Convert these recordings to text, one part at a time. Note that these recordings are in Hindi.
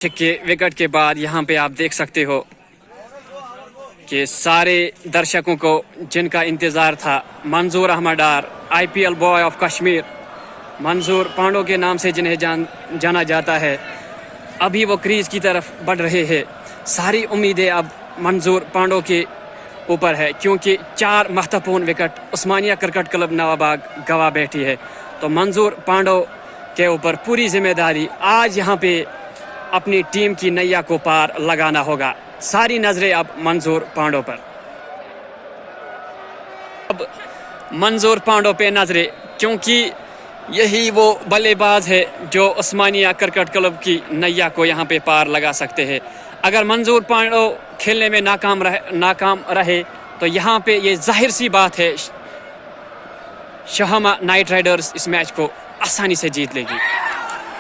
के विकेट के बाद यहाँ पे आप देख सकते हो कि सारे दर्शकों को जिनका इंतज़ार था, मंजूर Ahmad Dar, IPL boy of Kashmir, मंजूर पांडो के नाम से जिन्हें जाना जाता है, अभी वो क्रीज की तरफ बढ़ रहे हैं। सारी उम्मीदें अब मंजूर पांडो के ऊपर है क्योंकि 4 महत्वपूर्ण विकेट उस्मानिया क्रिकेट क्लब नवाबाग गवा बैठी है। तो मंजूर पांडो के ऊपर पूरी जिम्मेदारी आज यहाँ पे अपनी टीम की नैया को पार लगाना होगा। सारी नजरें अब मंजूर पांडो पर। अब मंजूर पांडो पे नजरें, क्योंकि यही वो बल्लेबाज है जो उस्मानिया क्रिकेट क्लब की नैया को यहाँ पे पार लगा सकते हैं। अगर मंजूर पांडो खेलने में नाकाम रहे तो यहाँ पे ये जाहिर सी बात है शाहमा नाइट राइडर्स इस मैच को आसानी से जीत लेगी।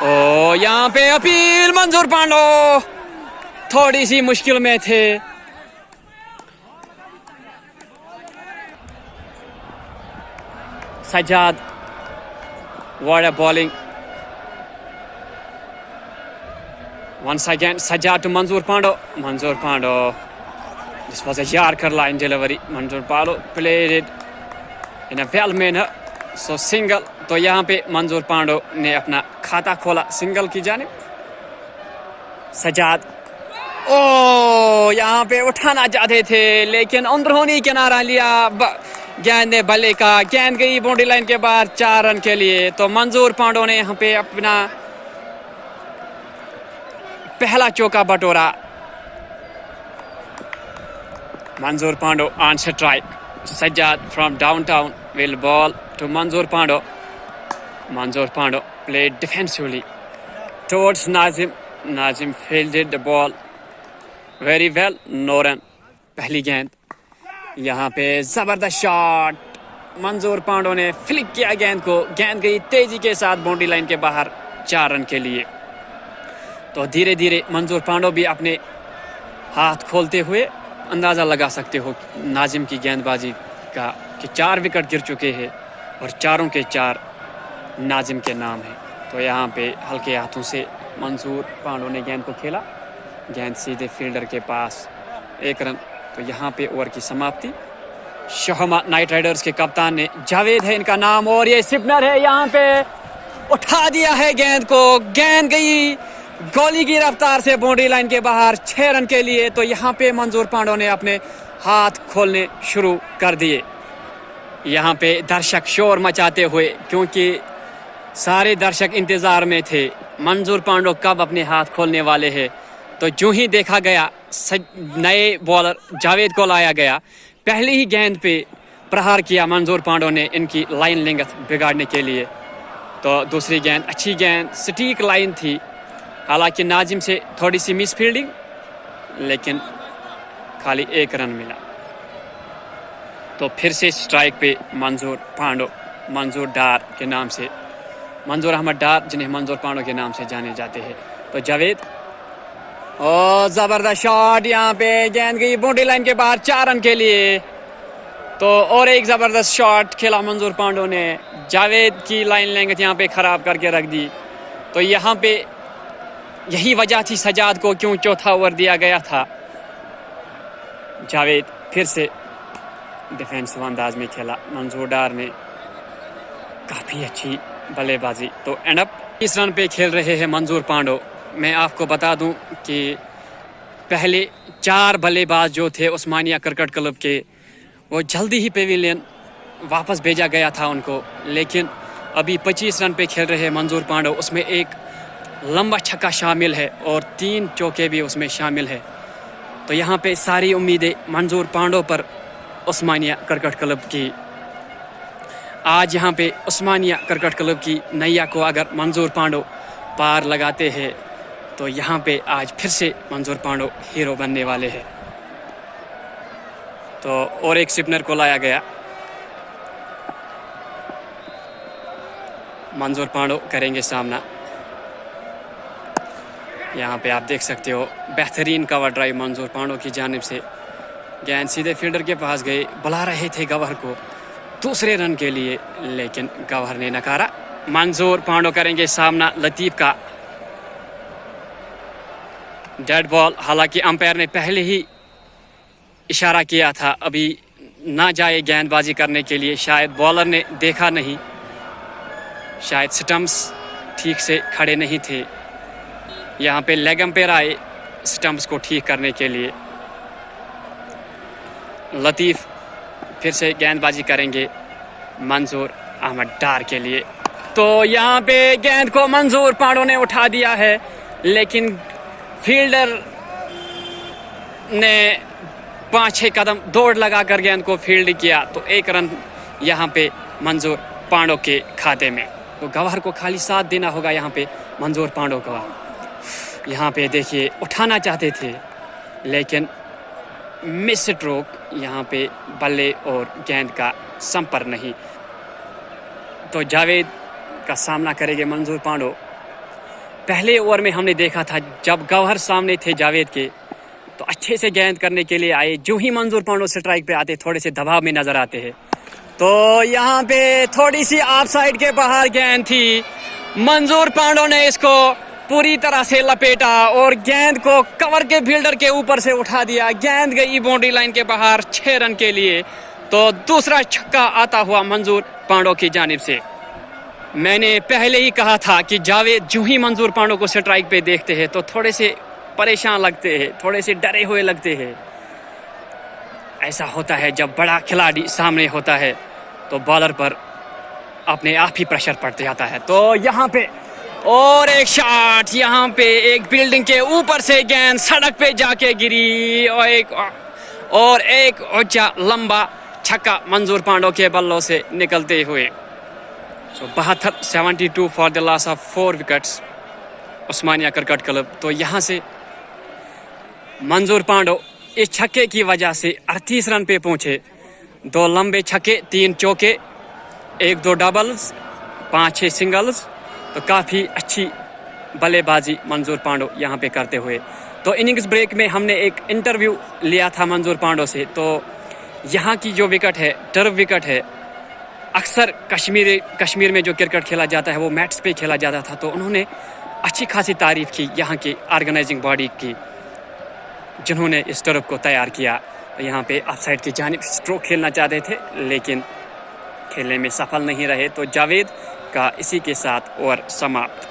ओ यहाँ पे अपील, मंजूर पांडो थोड़ी सी मुश्किल में थे। Sajjad, what a bowling once again. Sajjad to Manzoor Pando. This was a Yorker line delivery. Manzoor Pando played it in a well manner. So single. तो यहाँ पे मंजूर पांडो ने अपना खाता खोला सिंगल की जानिब। सज्जाद यहाँ पे उठाना चाहते थे लेकिन अंदरूनी किनारा लिया गेंद ने बल्ले का। गेंद गई बाउंड्री लाइन के बाहर 4 रन के लिए। तो मंजूर पांडो ने यहाँ पे अपना पहला चौका बटोरा। Manzoor Pandow on strike. Sajjad from downtown will bowl to Manzoor Pandow. Manzoor Pando played defensively towards Nazim. Nazim fielded the ball very well. No run. पहली गेंद, यहाँ पे जबरदस्त शॉट। मंजूर पांडो ने फ्लिक किया गेंद को। गेंद गई तेजी के साथ बाउंड्री लाइन के बाहर 4 रन के लिए। तो धीरे धीरे मंजूर पांडो भी अपने हाथ खोलते हुए अंदाज़ा लगा सकते हो नाजिम की गेंदबाजी का कि 4 विकेट गिर चुके हैं और चारों के 4 नाजिम के नाम है। तो यहाँ पे हल्के हाथों से मंजूर पांडो ने गेंद को खेला। गेंद सीधे फील्डर के पास, 1 रन। तो यहाँ पे ओवर की समाप्ति। शाहमा नाइट राइडर्स के कप्तान ने, जावेद है इनका नाम, और ये स्पिनर है, यहाँ पे उठा दिया है गेंद को। गेंद गई गोली की रफ्तार से बाउंड्री लाइन के बाहर 6 रन के लिए। तो यहाँ पे मंजूर पांडो ने अपने हाथ खोलने शुरू कर दिए। यहाँ पे दर्शक शोर मचाते हुए, क्योंकि सारे दर्शक इंतज़ार में थे मंजूर पांडो कब अपने हाथ खोलने वाले हैं। तो जो ही देखा गया नए बॉलर जावेद को लाया गया। पहली ही गेंद पे प्रहार किया मंजूर पांडो ने इनकी लाइन लेंथ बिगाड़ने के लिए। तो दूसरी गेंद अच्छी गेंद, सटीक लाइन थी। हालांकि नाजिम से थोड़ी सी मिस फील्डिंग, लेकिन खाली 1 रन मिला। तो फिर से स्ट्राइक पे मंजूर पांडो, मंजूर डार के नाम से, मंजूर अहमद डार जिन्हें मंजूर पांडो के नाम से जाने जाते हैं। तो जावेद, जबरदस्त शॉट, यहाँ पे गेंद गई बाउंड्री लाइन के बाहर 4 रन के लिए। तो और एक जबरदस्त शॉट खेला मंजूर पांडो ने। जावेद की लाइन लेंथ यहाँ पे खराब करके रख दी। तो यहाँ पे यही वजह थी सज्जाद को क्यों चौथा ओवर दिया गया था। जावेद फिर से डिफेंसिव अंदाज में खेला। मंजूर डार ने काफ़ी अच्छी बल्लेबाजी। तो एंड अप 30 रन पे खेल रहे हैं मंजूर पांडो। मैं आपको बता दूं कि पहले 4 बल्लेबाज जो थे उस्मानिया क्रिकेट क्लब के, वो जल्दी ही पेविलियन वापस भेजा गया था उनको। लेकिन अभी 25 रन पे खेल रहे हैं मंजूर पांडो, उसमें एक लंबा छक्का शामिल है और 3 चौके भी उसमें शामिल है। तो यहाँ पे सारी उम्मीदें मंजूर पांडो पर उस्मानिया क्रिकेट क्लब की। आज यहाँ पे उस्मानिया क्रिकेट क्लब की नैया को अगर मंजूर पांडो पार लगाते हैं तो यहाँ पे आज फिर से मंजूर पांडो हीरो बनने वाले हैं। तो और एक स्पिनर को लाया गया। मंजूर पांडो करेंगे सामना। यहाँ पे आप देख सकते हो बेहतरीन कवर ड्राइव मंजूर पांडो की जानिब से। गेंद सीधे फील्डर के पास गए, बुला रहे थे गवर को दूसरे रन के लिए, लेकिन गवर ने नकारा। मंजूर पांडो करेंगे सामना लतीफ़ का। डेड बॉल, हालांकि अंपायर ने पहले ही इशारा किया था अभी ना जाए गेंदबाजी करने के लिए, शायद बॉलर ने देखा नहीं, शायद स्टंप्स ठीक से खड़े नहीं थे। यहाँ पे लेग अंपायर आए स्टंप्स को ठीक करने के लिए। लतीफ़ फिर से गेंदबाजी करेंगे मंजूर अहमद डार के लिए। तो यहाँ पे गेंद को मंजूर पांडो ने उठा दिया है, लेकिन फील्डर ने 5-6 कदम दौड़ लगाकर गेंद को फील्ड किया, तो 1 रन यहाँ पे मंजूर पांडो के खाते में। तो गवाहर को खाली साथ देना होगा यहाँ पे मंजूर पांडो का। यहाँ पे देखिए उठाना चाहते थे लेकिन मिस स्ट्रोक, यहाँ पे बल्ले और गेंद का संपर्क नहीं। तो जावेद का सामना करेंगे मंजूर पांडो। पहले ओवर में हमने देखा था जब गवाहर सामने थे जावेद के तो अच्छे से गेंद करने के लिए आए, जो ही मंजूर पांडो स्ट्राइक पे आते थोड़े से दबाव में नजर आते हैं। तो यहाँ पे थोड़ी सी ऑफ साइड के बाहर गेंद थी, मंजूर पांडो ने इसको पूरी तरह से लपेटा और गेंद को कवर के फील्डर के ऊपर से उठा दिया। गेंद गई बाउंड्री लाइन के बाहर 6 रन के लिए। तो दूसरा छक्का आता हुआ मंजूर पांडो की जानिब से। मैंने पहले ही कहा था कि जावेद जो ही मंजूर पांडो को स्ट्राइक पे देखते हैं तो थोड़े से परेशान लगते हैं, थोड़े से डरे हुए लगते हैं। ऐसा होता है जब बड़ा खिलाड़ी सामने होता है तो बॉलर पर अपने आप ही प्रेशर पड़ जाता है। तो यहाँ पे और एक शॉट, यहाँ पे एक बिल्डिंग के ऊपर से गेंद सड़क पे जाके गिरी और एक ऊंचा लंबा छक्का मंजूर पांडो के बल्लों से निकलते हुए। 72 for the loss of 4 wickets Osmania cricket club. तो यहाँ से मंजूर पांडो इस छक्के की वजह से 38 रन पे पहुंचे। 2 लंबे छक्के, 3 चौके, 1-2 डबल्स, 5-6 सिंगल्स। तो काफ़ी अच्छी बल्लेबाजी मंजूर पांडो यहाँ पे करते हुए। तो इनिंग्स ब्रेक में हमने एक इंटरव्यू लिया था मंजूर पांडो से। तो यहाँ की जो विकेट है टर्फ विकेट है, अक्सर कश्मीर में जो क्रिकेट खेला जाता है वो मैट्स पे खेला जाता था। तो उन्होंने अच्छी खासी तारीफ की यहाँ की ऑर्गेनाइजिंग बॉडी की जिन्होंने इस टर्फ को तैयार किया। यहाँ पे ऑफ साइड की जानिब स्ट्रोक खेलना चाहते थे लेकिन खेलने में सफल नहीं रहे। तो जावेद का इसी के साथ ओवर समाप्त।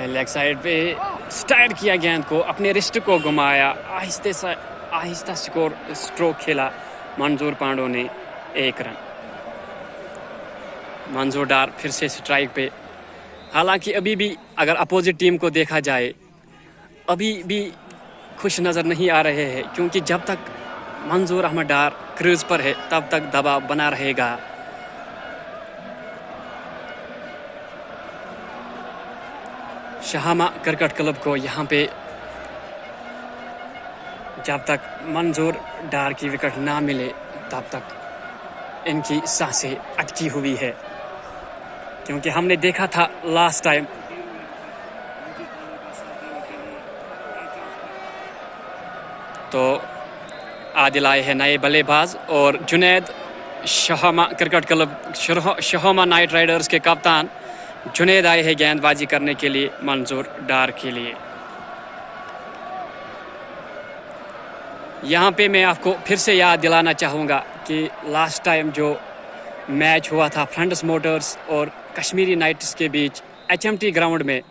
लेग साइड पे स्टाइड किया गेंद को, अपने रिस्ट को घुमाया, आहिस्ता स्ट्रोक खेला मंजूर पांडो ने। 1 रन। मंजूर डार फिर से स्ट्राइक पे। हालांकि अभी भी अगर अपोजिट टीम को देखा जाए अभी भी खुश नज़र नहीं आ रहे हैं, क्योंकि जब तक मंजूर अहमद डार क्रीज पर है तब तक दबाव बना रहेगा। शाहमा क्रिकेट क्लब को यहाँ पे जब तक मंजूर डार की विकेट ना मिले तब तक इनकी सांसें अटकी हुई है, क्योंकि हमने देखा था लास्ट टाइम तो आदिल आए हैं नए बल्लेबाज और Junaid Shahma cricket club Shahma knight riders के कप्तान जुनैद आए हैं गेंदबाजी करने के लिए मंजूर डार के लिए। यहाँ पे मैं आपको फिर से याद दिलाना चाहूँगा कि लास्ट टाइम जो मैच हुआ था फ्रंट्स मोटर्स और कश्मीरी नाइट्स के बीच HMT ग्राउंड में,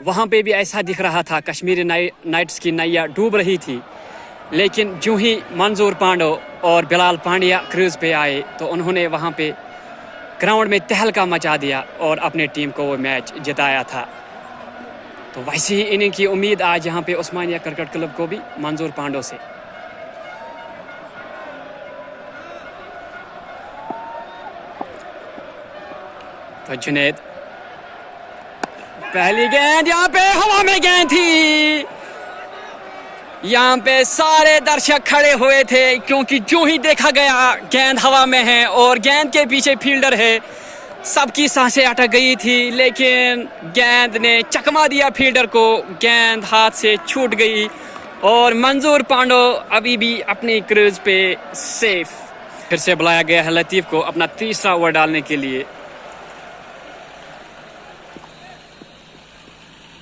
वहाँ पे भी ऐसा दिख रहा था कश्मीरी नाइट्स की नैया डूब रही थी। लेकिन जो ही मंजूर पांडो और बिलाल पांड्या क्रीज पे आए तो उन्होंने वहाँ पे ग्राउंड में तहलका मचा दिया और अपने टीम को वो मैच जिताया था। तो वैसे ही इनिंग की उम्मीद आज यहाँ पे उस्मानिया क्रिकेट क्लब को भी मंजूर पांडो से। तो जुनैद, पहली गेंद यहाँ पे हवा में गेंद थी। यहाँ पे सारे दर्शक खड़े हुए थे क्योंकि जो ही देखा गया गेंद हवा में है और गेंद के पीछे फील्डर है, सबकी सांसें अटक गई थी। लेकिन गेंद ने चकमा दिया फील्डर को, गेंद हाथ से छूट गई और मंजूर पांडो अभी भी अपनी क्रीज पे सेफ। फिर से बुलाया गया है लतीफ़ को अपना तीसरा ओवर डालने के लिए।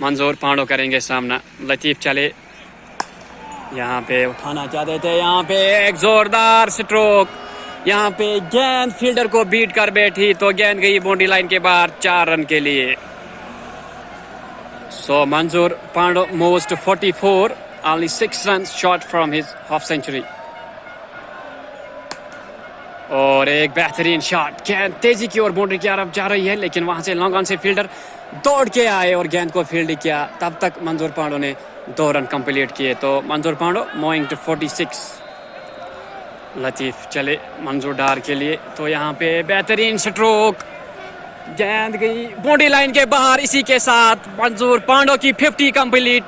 मंजूर पांडो करेंगे सामना। लतीफ चले, यहाँ पे उठाना चाहते थे, यहाँ पे एक जोरदार स्ट्रोक, यहाँ पे गेंद फील्डर को बीट कर बैठी तो गेंद गई बाउंड्री लाइन के बाहर 4 रन के लिए। सो मंजूर Pando moves to 44, only 6 runs short from his half century। और एक बेहतरीन शॉट, गेंद तेजी की ओर बाउंड्री की तरफ जा रही है, लेकिन वहां से लॉन्ग ऑन से फील्डर दौड़ के आए और गेंद को फील्ड किया। तब तक मंजूर पांडो ने 2 रन कंप्लीट किए। तो मंजूर पांडो मूविंग टू 46। लतीफ चले मंजूर डार के लिए, तो यहाँ पे बेहतरीन स्ट्रोक, गेंद गई बाउंड्री लाइन के बाहर। इसी के साथ मंजूर पांडो की 50 कंप्लीट।